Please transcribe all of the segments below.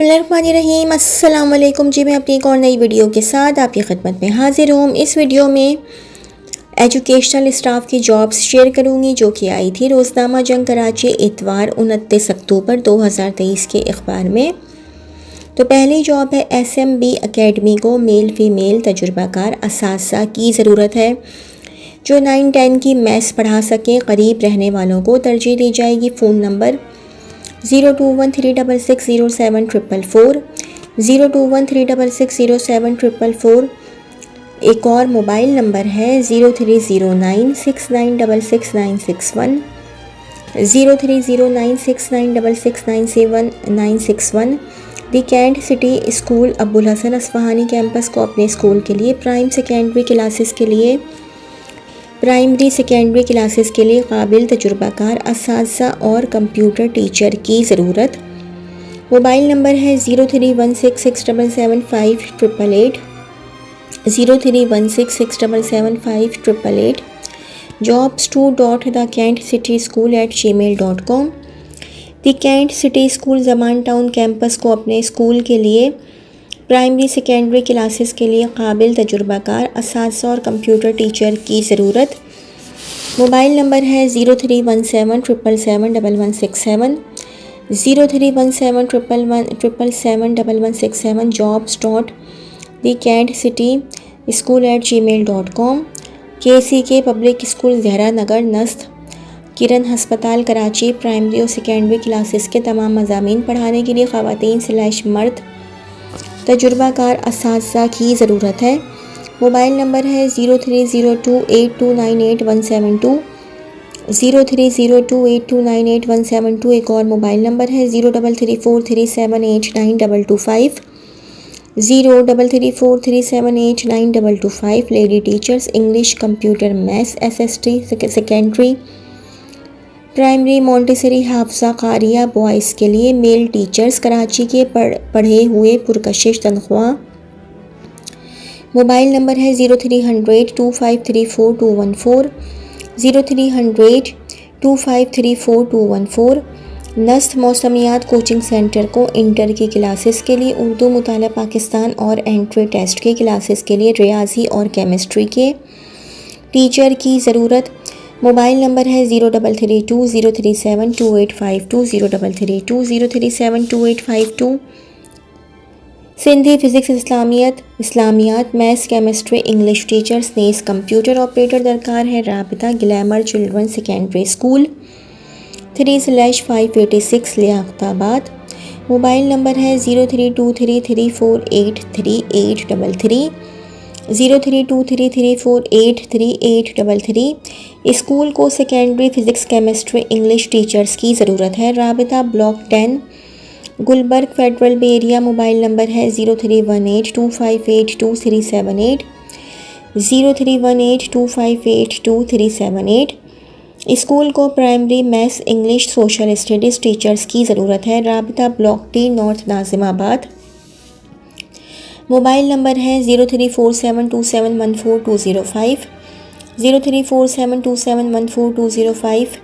बिस्मिल्लाहिर्रहमानिर्रहीम। अस्सलाम वालेकुम जी। मैं अपनी एक और नई वीडियो के साथ आपकी खिदमत में हाजिर हूँ। इस वीडियो में एजुकेशनल स्टाफ की जॉब्स शेयर करूँगी जो कि आई थी रोज़नामा जंग कराची इतवार 29 अक्टूबर 2023 के अखबार में। तो पहली जॉब है SMB एकेडमी को मेल फ़ीमेल तजुर्बाकार असातिज़ा की ज़रूरत है जो 9-10 की मैथ्स पढ़ा सकें। करीब रहने वालों को तरजीह दी जाएगी। Phone number 0213660744 0213660744। एक और मोबाइल नंबर है 030969669661 030969669661। The Kent City School Abul Hasan Isfahani campus को अपने स्कूल के लिए प्राइमरी सेकेंडरी क्लासेस के लिए काबिल तजुर्बाकार असातिज़ा और कंप्यूटर टीचर की ज़रूरत। मोबाइल नंबर है 0316677588 0316677588। jobs2.thekentcityschool@gmail.com। दी कैंट सिटी स्कूल ज़मान टाउन कैंपस को अपने स्कूल के लिए प्राइमरी सेकेंडरी क्लासेस के लिए काबिल तजुर्बाकार असातिज़ा और कंप्यूटर टीचर की ज़रूरत। मोबाइल नंबर है 0317771167 0317771167 jobs.thekentcityschool@gmail.com। KCK public school Zahra Nagar नस्त किरण हस्पताल कराची प्राइमरी और सेकेंडरी क्लासेस के तमाम मज़ामीन पढ़ाने के लिए ख़वातीन/मर्द तजुर्बाकार असातिज़ा की ज़रूरत है। मोबाइल नंबर है 030282981172 030282981172। एक और मोबाइल नंबर है 0334378922 0334378922। Lady teachers English computer maths SST secondary primary Montessori Hafsa कारिया बॉयज़ के लिए मेल टीचर्स कराची के पढ़े हुए पुरकशिश तनख्वाह। मोबाइल नंबर है 03002534 03002534 नस्त मौसमियात कोचिंग सेंटर को इंटर की क्लासेस के लिए उर्दू मुताला पाकिस्तान और एंट्री टेस्ट के क्लासेस के लिए रियाजी और केमिस्ट्री के टीचर की ज़रूरत। मोबाइल नंबर है 0332037285 0332037285। सिंधी फिज़िक्स इस्लामियात मैथ्स केमिस्ट्री इंग्लिश टीचर्स नेस कंप्यूटर ऑपरेटर दरकार है। राबिता glamour children secondary school 3/586 Liaquatabad. Mobile number है 032334833833 032334833833। स्कूल को secondary physics chemistry English teachers की ज़रूरत है। राबिता block 10 Gulberg Federal B Area. Mobile number है 03182582 03182582 स्कूल को primary maths English social studies teachers की ज़रूरत है। राबिता block T North Nazimabad. Mobile number है 0347271420 0347271420।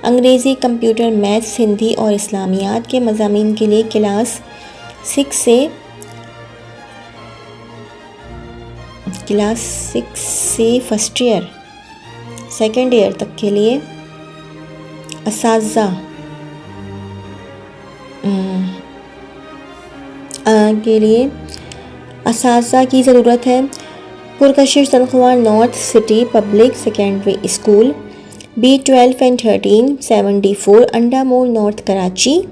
अंग्रेज़ी कंप्यूटर मैथ्स हिंदी और इस्लामियात के मज़ामीन के लिए क्लास 6 से फर्स्ट ईयर सेकेंड ईयर तक के लिए असातिज़ा की ज़रूरत है। पुरकशिश तनख्वाह north city public secondary school B12 and 13 74 अंडा मोड़ नॉर्थ कराची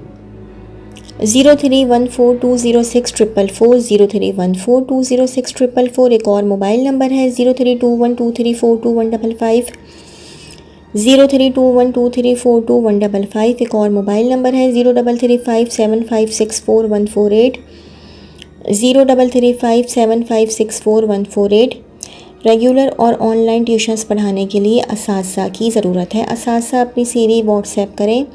0314206444 0314206444। एक और मोबाइल नंबर है 032123422155 032123422155। एक और मोबाइल नंबर है 03357564 03357564 रेगुलर और ऑनलाइन ट्यूशन्स पढ़ाने के लिए असातिज़ा की ज़रूरत है। असातिज़ा अपनी CV व्हाट्सएप करें।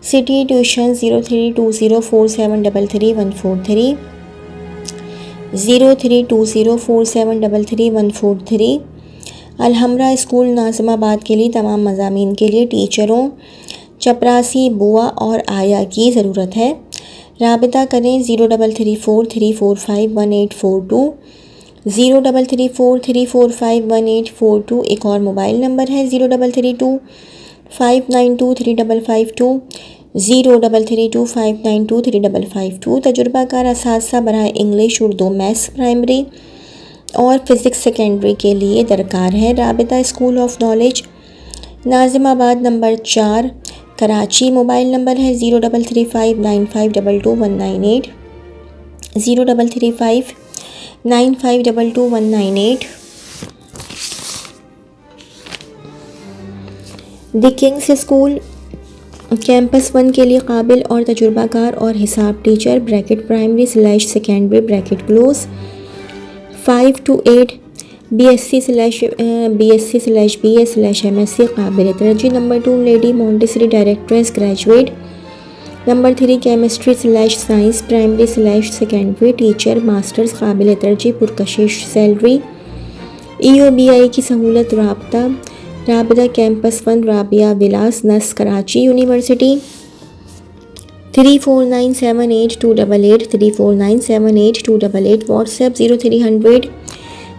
City tuition 032047333143 032047333143। Alhamra school Nazimabad के लिए तमाम मज़ामीन के लिए टीचरों चपरासी बुआ और आया की ज़रूरत है। राबिता करें 0334345184 0334345184। एक और मोबाइल नंबर है 0332592352 0332592352। तजुर्बाकार असातिज़ा बराए इंग्लिश, उर्दू, मैथ्स प्राइमरी और फिज़िक्स सेकेंडरी के लिए दरकार है। राबिता school of knowledge, Nazimabad number 4, Karachi. Mobile number है 033595222198 033595222198। द किंग्स स्कूल कैंपस 1 के लिए काबिल और तजुर्बाकार और हिसाब teacher bracket primary / secondary bracket close 5 to 8 BSc/BS/MSc काबिल तरजीह। Number 2 lady Montessori directress graduate. Number 3 chemistry science primary / secondary teacher masters काबिल तरजीह पुरकशिश सैलरी। EOBI की सहूलत राबिता कैंपस 1 राबिया विलास नस Karachi university. 34978288 34978288। WhatsApp 0300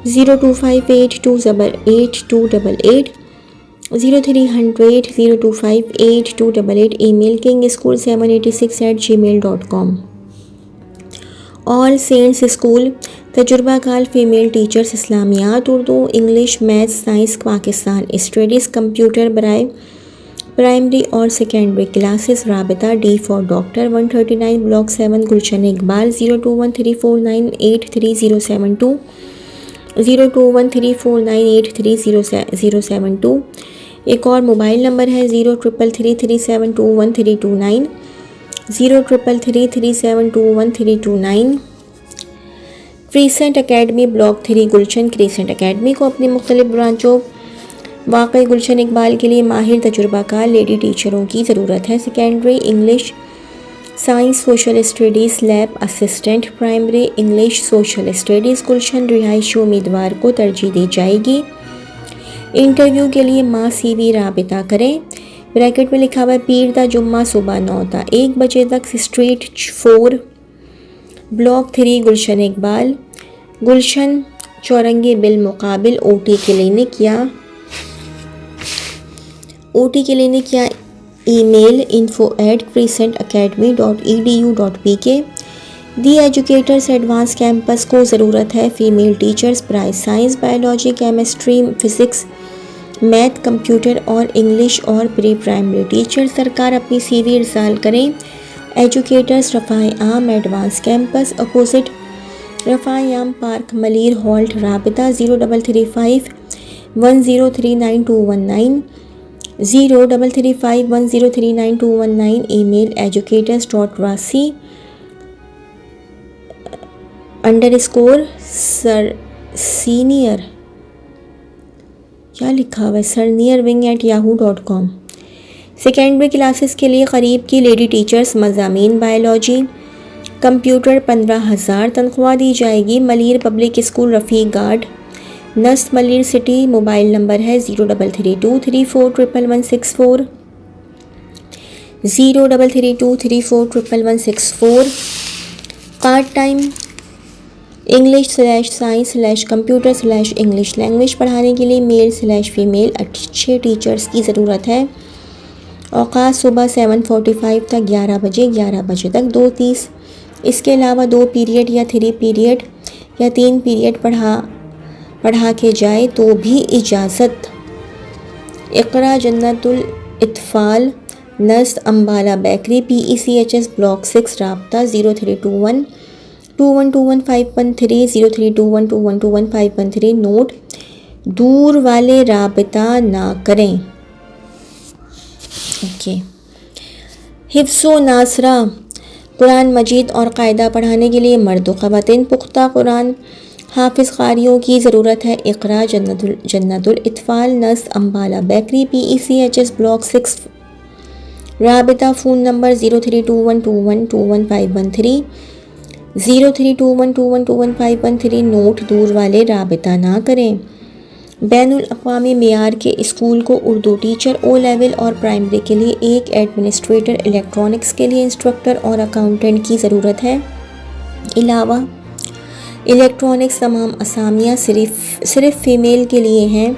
0258288288 0300 02588288। Email kingschool786@gmail.com। All Saints school तजुर्बाकार फ़ीमेल टीचर्स इस्लामियात, Urdu, English, maths, science, Pakistan studies, computer बराए प्राइमरी और सेकेंडरी क्लासेस। राबिता D for doctor 139 block 7 Gulshan Iqbal 021349830072 021349830072। एक और मोबाइल नंबर है 0333372139 0333372139। Crescent academy block 3 Gulshan. Crescent academy को अपनी मुख्तलिफ ब्रांचों वाक़ई गुलशन इकबाल के लिए माहिर तजुर्बाकार लेडी टीचरों की ज़रूरत है। Secondary English, science, social studies lab assistant, primary English, social studies Gulshan रिहायशी उम्मीदवार को तरजीह दी जाएगी। इंटरव्यू के लिए माँ CV राबिता करें। ब्रैकेट में लिखा हुआ है पीर दा जुम्मा सुबह 9 ता 1 बजे तक स्ट्रीट 4 ब्लॉक 3 गुलशन इकबाल। गुलशन चौरंगी बिल मुकाबिल OT क्लिनिक या email info@crescentacademy.edu.pk। The educators advance campus को ज़रूरत है फ़ीमेल टीचर्स बराए science, biology, chemistry, physics, math, computer और इंग्लिश और प्री प्राइमरी टीचर। सरकार अपनी CV इरसाल करें। एजुकेटर्स रफ़ाए आम advance campus opposite Rafae Aam park Malir halt. राबिता 0335103919 0335103919। ईमेल educators.rasi_senior क्या लिखा हुआ है seniorwing@yahoo.com। सेकेंडरी क्लासेस के लिए करीब की लेडी टीचर्स मज़ामीन बायोलॉजी, कंप्यूटर 15,000 तनख्वाह दी जाएगी। Malir public school Rafiq guard नस्ट मलीर सिटी। मोबाइल नंबर है 0332341164 0332341164। पार्ट टाइम English/Science/Computer/English लैंग्वेज पढ़ाने के लिए मेल/फीमेल अच्छे टीचर्स की ज़रूरत है। औकात सुबह 7:45 तक 11 बजे तक 2:30। इसके अलावा 2 पीरियड या 3 पीरियड या 3 पीरियड पढ़ा के जाए तो भी इजाज़त। इक़रा जन्नतुल इत्फ़ाल नज़्द अम्बाला बेकरी PECHS ब्लॉक 6 राब्ता 0321212513 0321212513। नोट दूर वाले राबिता ना करें। ओके। हिफ्ज़ो नासरा कुरान मजीद और कायदा पढ़ाने के लिए मर्द व ख़वातीन पुख्ता कुरान हाफिज़ क़ारियों की ज़रूरत है। इक़रा जन्नतुल इत्फ़ाल नज़्द अम्बाला बेकरी PECHS ब्लॉक 6 राबिता। Phone number 0321212513 0321212513। नोट दूर वाले राबिता ना करें। बैनुल अक़वामी मेयार के स्कूल को उर्दू टीचर, ओ लेवल और प्राइमरी के लिए एक एडमिनिस्ट्रेटर, इलेक्ट्रॉनिक्स के लिए इंस्ट्रक्टर और अकाउंटेंट की ज़रूरत है। अलावा इलेक्ट्रॉनिक्स तमाम असामियाँ सिर्फ फ़ीमेल के लिए हैं।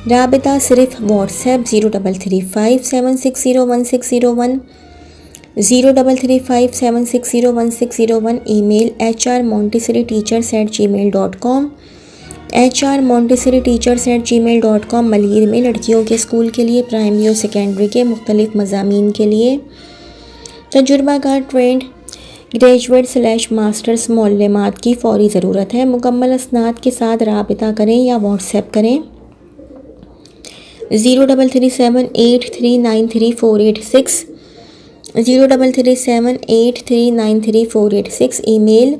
राबिता सिर्फ WhatsApp 033576016001 033576016001, email hrmontessori-teachers@gmail.com hrmontessori-teachers@gmail.com। Malir में लड़कियों के स्कूल के लिए प्राइमरी और सेकेंडरी के मुख्तलिफ मज़ामीन के लिए तजुर्बाकार ट्रेंड ग्रेजुएट / मास्टर्स मुअल्लिमात की फ़ौरी ज़रूरत है। मुकम्मल असनाद के साथ राबिता करें या व्हाट्सएप करें 033783934886 033783934886, ईमेल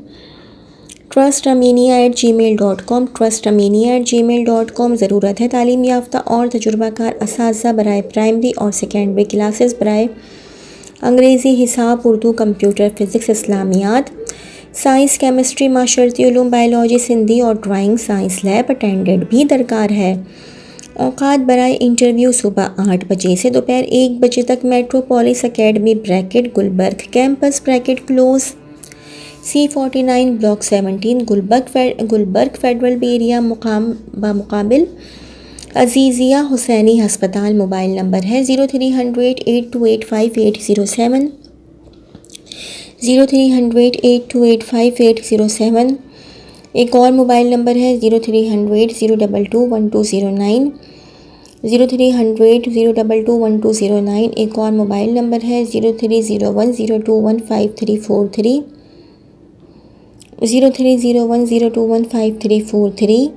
trustaminiya@gmail.com trustaminiya@gmail.com। ज़रूरत है तालीम याफ्ता और तजुर्बाकार असातिज़ा बराए प्राइमरी और सेकेंडरी क्लासेस बराए अंग्रेज़ी, हिसाब, उर्दू, कंप्यूटर, फ़िज़िक्स, इस्लामियात, साइंस, केमिस्ट्री, माशरती उलूम, बायोलॉजी, सिंधी और ड्राइंग साइंस लैब अटेंडेंट भी दरकार है। औकात बराए इंटरव्यू सुबह 8 बजे से दोपहर 1 बजे तक। Metropolis academy bracket Gulberg campus bracket close C49 block 17 Gulberg federal area मुकाबिल अजीज़िया हुसैनी हस्पताल। मोबाइल नंबर है 030082858807 030082858807। एक और मोबाइल नंबर है 0300 0221209 एक और मोबाइल नंबर है 0301021543 0301021543।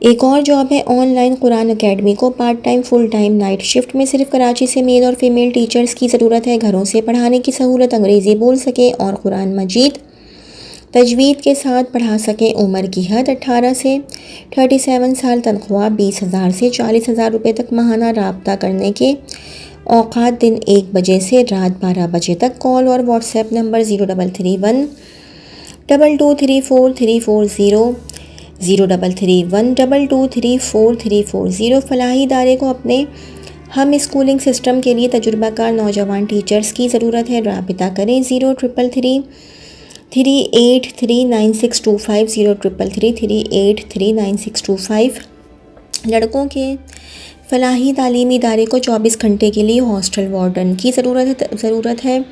एक और जॉब है ऑनलाइन कुरान एकेडमी को part time, full time, night shift में सिर्फ कराची से मेल और फीमेल टीचर्स की ज़रूरत है। घरों से पढ़ाने की सहूलत, अंग्रेज़ी बोल सकें और कुरान मजीद तजवीद के साथ पढ़ा सकें। उम्र की हद 18 से 37 साल। तनख्वाह 20,000 से 40,000 रुपये तक माहाना। राब्ता करने के औकात दिन 1 बजे से रात 12 बजे तक। कॉल और व्हाट्सएप नंबर 0331 2234340 0331 2234340। फलाही इदारे को अपने हम स्कूलिंग सिस्टम के लिए तजुर्बाकार नौजवान टीचर्स की ज़रूरत है। राबिता करें 033338396250 033338396250। लड़कों के फलाही तालीमी इदारे को 24 घंटे के लिए हॉस्टल वार्डन की ज़रूरत है।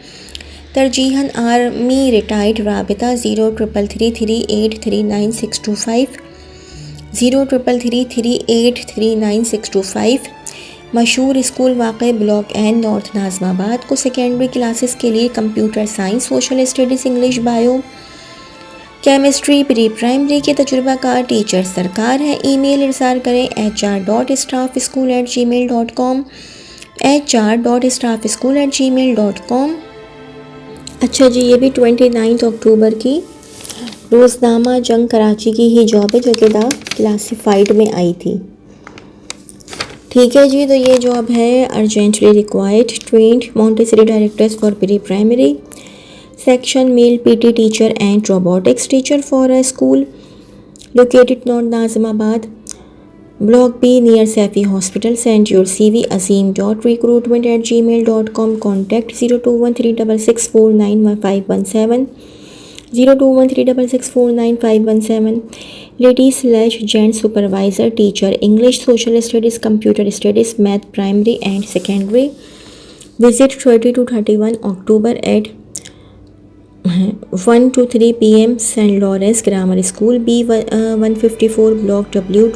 तरजीहन आर्मी रिटायर्ड। राबिता 033338396250 033338396250। मशहूर स्कूल वाक़ ब्लॉक एन नॉर्थ नाज़माबाद को सेकेंडरी क्लासेस के लिए computer science, social studies, English, bio, chemistry, pre primary के तजुर्बाकार टीचर्स दरकार हैं। ईमेल इरसाल करें hr.staffschool@gmail.com hr.staffschool@gmail.com। अच्छा जी, ये भी 29 अक्टूबर की रोज़नामा जंग कराची की ही जॉब है जो कि द क्लासिफाइड में आई थी। ठीक है जी, तो ये जॉब है urgently required trained Montessori directors for pre primary section male PT teacher and robotics teacher for a school located north Nazimabad block B near Saifee hospital. Send your CV asim.recruitment@gmail.com। Contact 021366491517 021366491517। Lady gents supervisor teacher English, social studies, computer studies, math primary and secondary. Visit 30 to 31 October at 1 to 3 PM Saint Lawrence grammar school B154 block W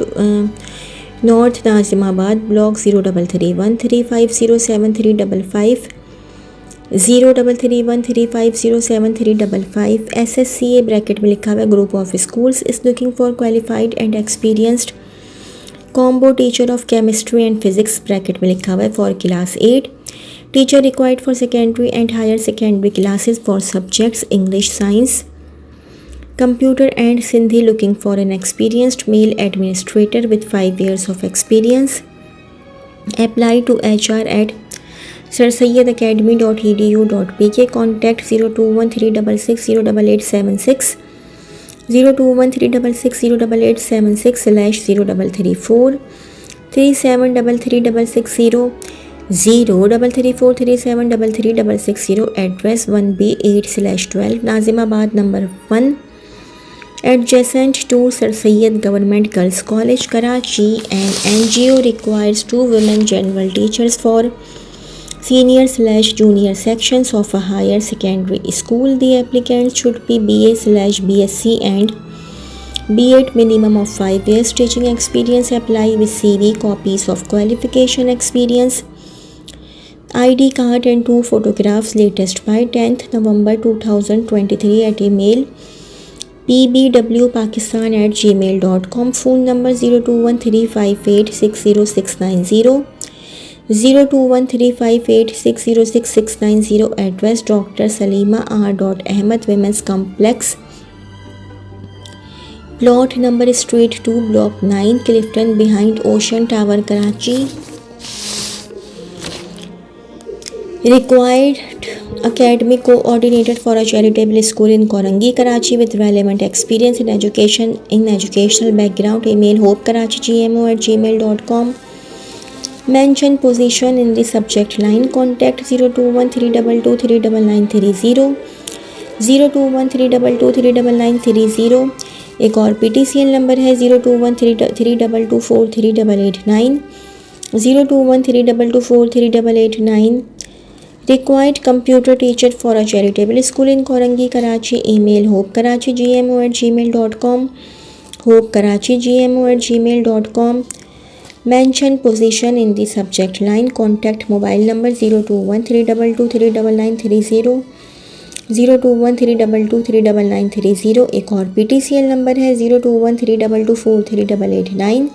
north Nazimabad block 0331350735 0331350735। SSCA bracket में लिखा हुआ है group of schools is looking for qualified and experienced combo teacher of chemistry and physics bracket में लिखा हुआ है for class 8। Teacher required for secondary and higher secondary classes for subjects English, science, computer and Sindhi. Looking for an experienced male administrator with 5 years of experience। Apply to HR@sirsayyedacademy.edu.pk। Contact 0213660886 0213660876/0334 373360 03343733660 address 1B8/12 Nazimabad number 1 adjacent to Sir Syed Government Girls College Karachi. And NGO requires 2 women general teachers for senior/junior sections of a higher secondary school. The applicants should be BA/BSc and B.Ed minimum of 5 years teaching experience. Apply with CV, copies of qualification experience, ID card and 2 photographs latest by 10th November 2023 at email pbwpakistan@gmail.com. Phone number 0213586069 021358606690. Address Dr. Salima R. Ahmed Women's Complex, Plot number Street 2, Block 9, Clifton behind Ocean Tower, Karachi. Required academic coordinator for a charitable school in Korangi, Karachi with relevant experience in educational background. Email hopekarachi@gmail.com. Mention position in the subject line. Contact 0213223930 0213223930. एक और PTCL number है 021322438889 021322438889. Required computer teacher for a charitable school in Korangi, Karachi. Email hopekarachi@gmail.com hopekarachi@gmail.com. Mention position in the subject line. Contact mobile number 0213223930 0213223930. एक और PTCL number है 021322438889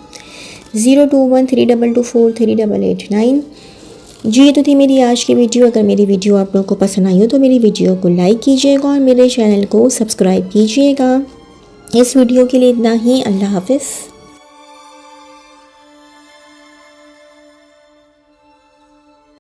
021322438889. जी तो थी मेरी आज की वीडियो. अगर मेरी वीडियो आप लोगों को पसंद आई हो तो मेरी वीडियो को लाइक कीजिएगा और मेरे चैनल को सब्सक्राइब कीजिएगा. इस वीडियो के लिए इतना ही. अल्लाह हाफ़िज़.